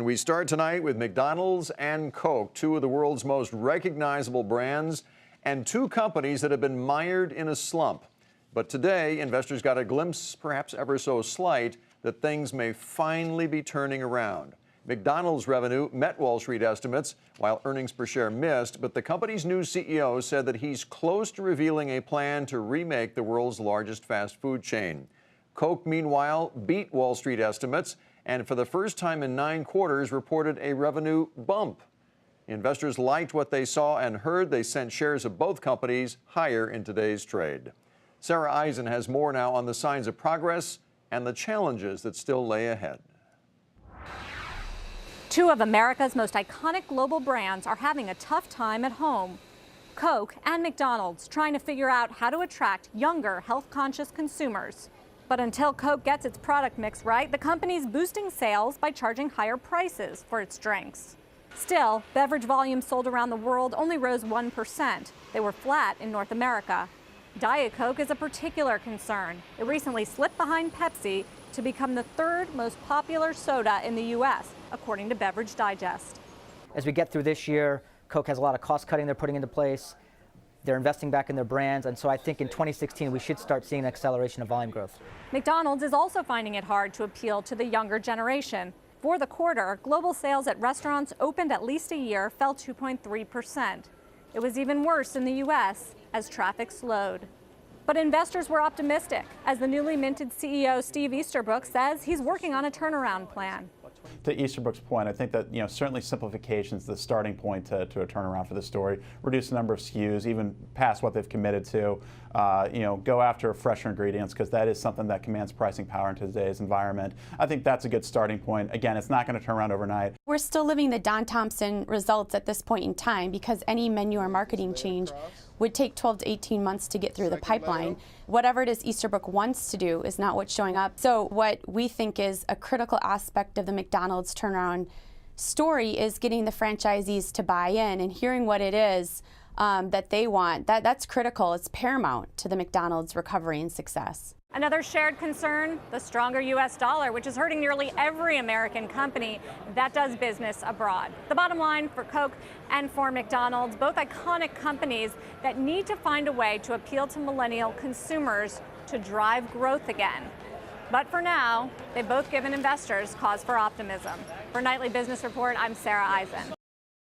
We start tonight with McDonald's and Coke, two of the world's most recognizable brands and two companies that have been mired in a slump. But today, investors got a glimpse, perhaps ever so slight, that things may finally be turning around. McDonald's revenue met Wall Street estimates, while earnings per share missed, but the company's new CEO said that he's close to revealing a plan to remake the world's largest fast food chain. Coke, meanwhile, beat Wall Street estimates, and for the first time in 9 quarters reported a revenue bump. Investors liked what they saw and heard. They sent shares of both companies higher in today's trade. Sarah Eisen has more now on the signs of progress and the challenges that still lay ahead. Two of America's most iconic global brands are having a tough time at home. Coke and McDonald's trying to figure out how to attract younger, health-conscious consumers. But until Coke gets its product mix right, the company's boosting sales by charging higher prices for its drinks. Still, beverage volumes sold around the world only rose 1%. They were flat in North America. Diet Coke is a particular concern. It recently slipped behind Pepsi to become the 3rd most popular soda in the U.S., according to Beverage Digest. As we get through this year, Coke has a lot of cost cutting they're putting into place. They're investing back in their brands, and so I think in 2016 we should start seeing an acceleration of volume growth. McDonald's is also finding it hard to appeal to the younger generation. For the quarter, global sales at restaurants opened at least a year fell 2.3%. It was even worse in the U.S. as traffic slowed. But investors were optimistic, as the newly minted CEO Steve Easterbrook says he's working on a turnaround plan. To Easterbrook's point, I think that certainly simplification is the starting point to a turnaround for the story. Reduce the number of SKUs, even past what they've committed to. Go after fresher ingredients, because that is something that commands pricing power in today's environment. I think that's a good starting point. Again, it's not going to turn around overnight. We're still living the Don Thompson results at this point in time, because any menu or marketing change would take 12 to 18 months to get through the pipeline. Whatever it is Easterbrook wants to do is not what's showing up. So what we think is a critical aspect of the McDonald's turnaround story is getting the franchisees to buy in and hearing what it is that they want. That's critical. It's paramount to the McDonald's recovery and success. Another shared concern, the stronger U.S. dollar, which is hurting nearly every American company that does business abroad. The bottom line for Coke and for McDonald's, both iconic companies that need to find a way to appeal to millennial consumers to drive growth again. But for now, they've both given investors cause for optimism. For Nightly Business Report, I'm Sarah Eisen.